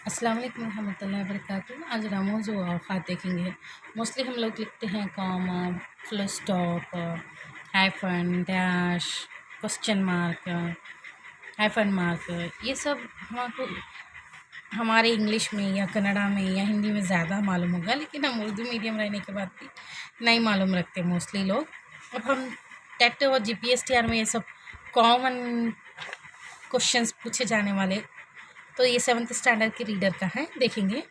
अस्सलाम वालेकुम रहमतुल्लाहि व बरकातुहू। आज रमूज़ व औक़ात देखेंगे। मोस्टली हम लोग लिखते हैं comma, full stop, hyphen, dash, question mark, hyphen mark. ये सब हमको हमारे इंग्लिश में या कन्नड़ा में या हिंदी में ज़्यादा मालूम होगा, लेकिन हम उर्दू मीडियम रहने के बाद भी नहीं मालूम रखते मोस्टली लोग। अब हम टेट और जीपीएसटीआर में ये सब कॉमन क्वेश्चंस पूछे जाने वाले, तो ये 7th स्टैंडर्ड के रीडर का है, देखेंगे।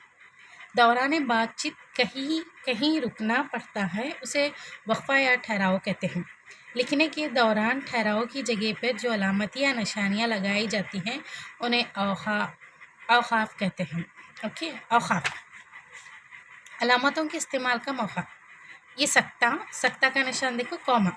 दौरान बातचीत कहीं कहीं रुकना पड़ता है, उसे वक्फा या ठहराव कहते हैं। लिखने के दौरान ठहराव की जगह पर जो अलामत या निशानियाँ लगाई जाती हैं उन्हें औक़ाफ़ कहते हैं। ओके, औक़ाफ़। अलामतों के इस्तेमाल का मौका। ये सकता का निशान देखो, कॉमा।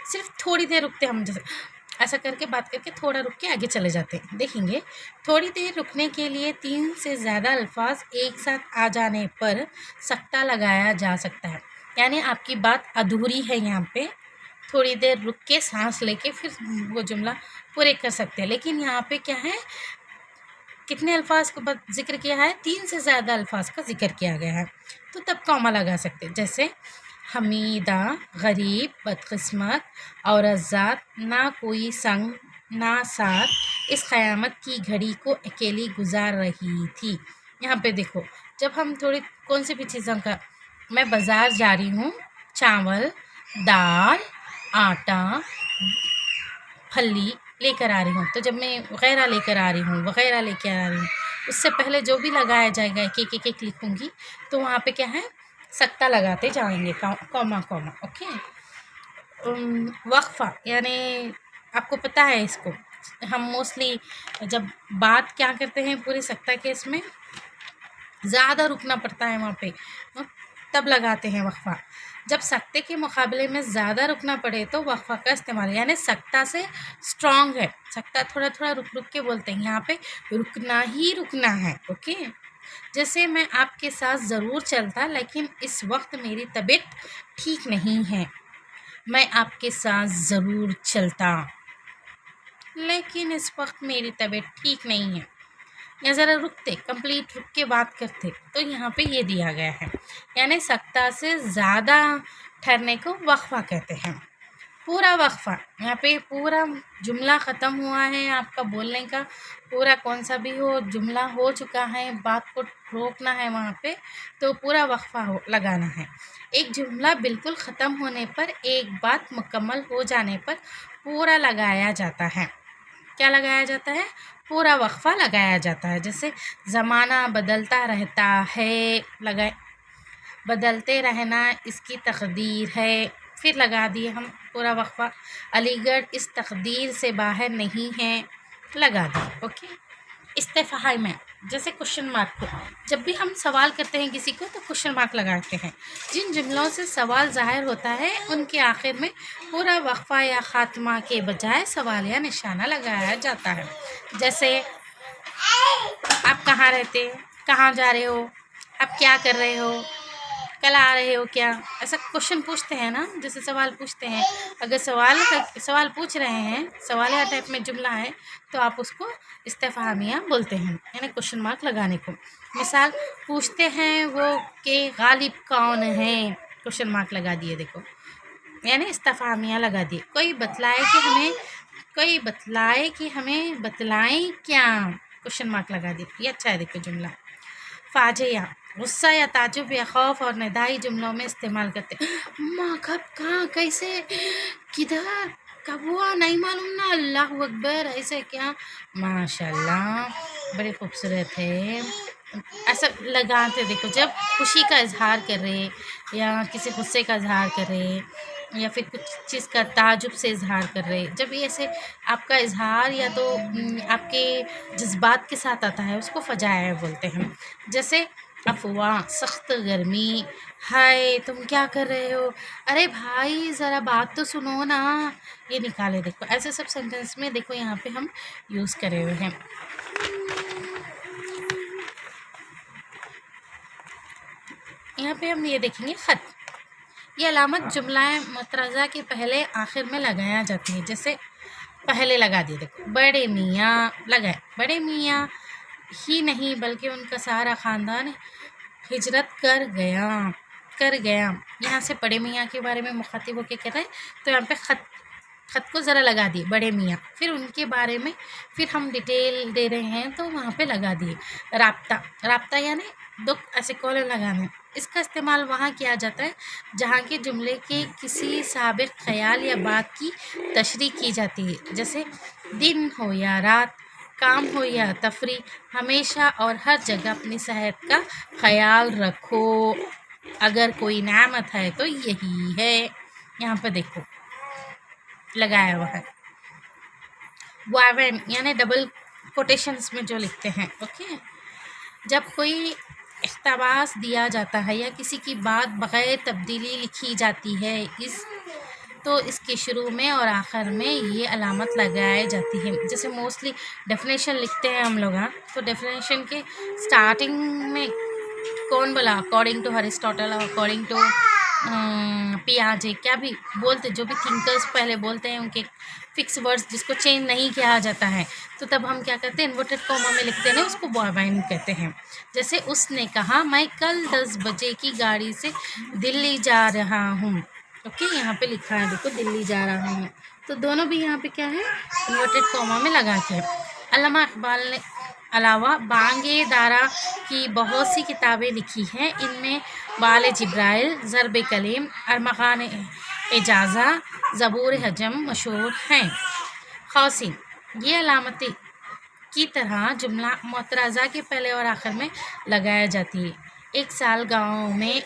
सिर्फ थोड़ी देर रुकते हम, जैसे ऐसा करके बात करके थोड़ा रुक के आगे चले जाते हैं। देखेंगे, थोड़ी देर रुकने के लिए 3 से ज़्यादा अल्फाज एक साथ आ जाने पर सकता लगाया जा सकता है। यानी आपकी बात अधूरी है, यहाँ पे थोड़ी देर रुक के सांस लेके फिर वो जुमला पूरे कर सकते हैं। लेकिन यहाँ पे क्या है, कितने अल्फाज का जिक्र किया है? 3 से ज़्यादा अल्फाज का जिक्र किया गया है, तो तब कॉमा लगा सकते हैं। जैसे हमीदा, गरीब, बदकिस्मत, औरत, ना कोई संग ना साथ, इस क़यामत की घड़ी को अकेली गुजार रही थी। यहाँ पे देखो, जब हम थोड़ी कौन सी भी चीज़ों का, मैं बाज़ार जा रही हूँ, चावल, दाल, आटा, फली लेकर आ रही हूँ, तो जब मैं वग़ैरह लेकर आ रही हूँ, वग़ैरह लेकर आ रही हूँ, उससे पहले जो भी लगाया जाएगा एक लिखूँगी, तो वहाँ पे क्या है, सकता लगाते जाएंगे, कॉमा कॉमा। ओके। वक्फ़ा यानी आपको पता है, इसको हम मोस्टली जब बात क्या करते हैं पूरे सकता के, इसमें ज़्यादा रुकना पड़ता है वहाँ पे, तब लगाते हैं वक्फ़ा। जब सकते के मुकाबले में ज़्यादा रुकना पड़े तो वक्फ़ा का इस्तेमाल, यानी सकता से स्ट्रॉन्ग है, सकता थोड़ा थोड़ा रुक रुक के बोलते हैं, यहाँ पे रुकना ही रुकना है। ओके। जैसे मैं आपके साथ ज़रूर चलता, लेकिन इस वक्त मेरी तबीयत ठीक नहीं है। मैं आपके साथ ज़रूर चलता, लेकिन इस वक्त मेरी तबीयत ठीक नहीं है। या ज़रा रुकते, कंप्लीट रुक के बात करते, तो यहाँ पे ये दिया गया है, यानी सकता से ज़्यादा ठहरने को वक्फ़ा कहते हैं। पूरा वक्फ़ा, यहाँ पे पूरा जुमला ख़त्म हुआ है, आपका बोलने का पूरा कौन सा भी हो जुमला हो चुका है, बात को रोकना है वहाँ पे, तो पूरा वक्फ़ा लगाना है। एक जुमला बिल्कुल ख़त्म होने पर, एक बात मुकम्मल हो जाने पर पूरा लगाया जाता है। क्या लगाया जाता है? पूरा वक्फ़ा लगाया जाता है। जैसे ज़माना बदलता रहता है, लगाए, बदलते रहना इसकी तकदीर है, फिर लगा दिए हम पूरा वक्फ़ा। अलीगढ़ इस तकदीर से बाहर नहीं है, लगा दिए। ओके। इस्तिफ़हाम में, जैसे क्वेश्चन मार्क को, जब भी हम सवाल करते हैं किसी को तो क्वेश्चन मार्क लगाते हैं। जिन जुमलों से सवाल ज़ाहिर होता है उनके आखिर में पूरा वक्फ़ा या ख़ात्मा के बजाय सवाल या निशाना लगाया जाता है। जैसे आप कहाँ रहते, कहाँ जा रहे हो, आप क्या कर रहे हो, कल आ रहे हो क्या, ऐसा क्वेश्चन पूछते हैं ना, जैसे सवाल पूछते हैं। अगर सवाल पूछ रहे हैं, सवालिया टाइप में जुमला है, तो आप उसको इस्तिफ़हामिया बोलते हैं, यानी क्वेश्चन मार्क लगाने को। मिसाल, पूछते हैं वो कि गालिब कौन है, क्वेश्चन मार्क लगा दिए, देखो, यानी इस्तिफ़हामिया लगा दिए। कोई बतलाए कि हमें बतलाएं क्या, क्वेश्चन मार्क लगा दिए। ये अच्छा है, देखो जुमला। फाजिया, गुस्सा या ताजुब या खौफ और निदाई जुमलों में इस्तेमाल करते हैं। माँ, कब, कहाँ, कैसे, किधर, कब हुआ, नहीं मालूम ना, अल्लाह अकबर, ऐसे क्या, माशाल्लाह बड़े खूबसूरत है, ऐसा लगाते। देखो, जब खुशी का इजहार कर रहे या किसी गुस्से का इजहार कर रहे या फिर कुछ चीज़ का ताजुब से इजहार कर रहे, जब ये ऐसे आपका इजहार या तो आपके जज्बात के साथ आता है, उसको फजाया बोलते हैं। जैसे अफवाह, सख्त गर्मी, हाय तुम क्या कर रहे हो, अरे भाई ज़रा बात तो सुनो ना, ये निकाले। देखो, ऐसे सब सेंटेंस में देखो यहाँ पे हम यूज़ करे हुए हैं। यहाँ पे हम ये देखेंगे, ख़त। ये अलामत जुमला मुतरज़ा के पहले आखिर में लगाया जाती है। जैसे पहले लगा दिए, देखो, बड़े मियाँ लगाए, बड़े मियाँ ही नहीं बल्कि उनका सारा ख़ानदान हिजरत कर गया। यहाँ से बड़े मियाँ के बारे में मुखातिब होकर कह रहे हैं, तो यहाँ पे ख़त को ज़रा लगा दिए बड़े मियाँ, फिर उनके बारे में फिर हम डिटेल दे रहे हैं तो वहाँ पे लगा दिए राब्ता यानी दो ऐसे कॉलम लगाने। इसका इस्तेमाल वहाँ किया जाता है जहाँ के जुमले के किसी साबिक ख्याल या बात की तशरीह की जाती है, जैसे दिन हो या रात, काम हो या तफरी, हमेशा और हर जगह अपनी सेहत का ख्याल रखो। अगर कोई नेमत है तो यही है। यहाँ पे देखो लगाया हुआ है वावेन यानी डबल कोटेशंस में जो लिखते हैं। ओके, जब कोई इख्तबास दिया जाता है या किसी की बात बग़ैर तब्दीली लिखी जाती है तो इसके शुरू में और आखिर में ये अलामत लगाई जाती है। जैसे मोस्टली डेफिनेशन लिखते हैं हम लोग, हाँ, तो डेफिनेशन के स्टार्टिंग में कौन बोला, अकॉर्डिंग टू अरिस्टोटल और अकॉर्डिंग टू पियाजे, क्या भी बोलते, जो भी थिंकर्स पहले बोलते हैं उनके फिक्स वर्ड्स जिसको चेंज नहीं किया जाता है, तो तब हम क्या करते हैं, इन्वर्टेड कॉमा में लिखते हैं, उसको बॉयबाइन कहते हैं। जैसे उसने कहा मैं कल 10 बजे की गाड़ी से दिल्ली जा रहा हूँ। ओके, यहाँ पे लिखा है देखो दिल्ली जा रहा हूँ, तो दोनों भी यहाँ पे क्या है, इन्वर्टेड कॉमा में लगा के। अल्लामा इकबाल ने अलावा बांगे दारा की बहुत सी किताबें लिखी हैं। इनमें बाल जिब्राइल, ज़रब कलीम, अरमग़ान एजाज़ा, ज़बूर हजम मशहूर हैं। खौसी, ये अलामतें की तरह जुमला मुतराज़ा के पहले और आखिर में लगाया जाती है। एक साल गाँव में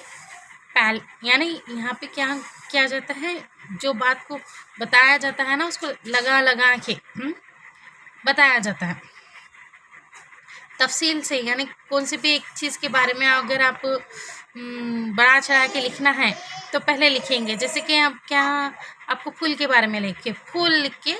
यानी यहाँ पे क्या किया जाता है, जो बात को बताया जाता है ना उसको लगा के बताया जाता है तफसील से, यानी कौन सी भी एक चीज़ के बारे में अगर आप बढ़ा चढ़ा के लिखना है तो पहले लिखेंगे। जैसे कि आप क्या, आपको फूल के बारे में लिख के, फूल लिख के,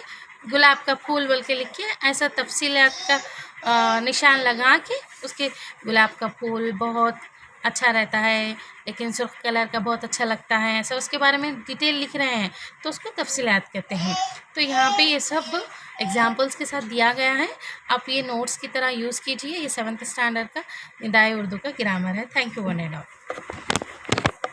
गुलाब का फूल बोल के लिख के, ऐसा तफसीलात का निशान लगा के उसके, गुलाब का फूल बहुत अच्छा रहता है लेकिन सुर्ख कलर का बहुत अच्छा लगता है, ऐसा उसके बारे में डिटेल लिख रहे हैं तो उसको तफसीलात कहते हैं। तो यहाँ पे ये सब एग्जाम्पल्स के साथ दिया गया है, आप ये नोट्स की तरह यूज़ कीजिए। ये 7th स्टैंडर्ड का निदाए उर्दू का ग्रामर है। Thank you one and all.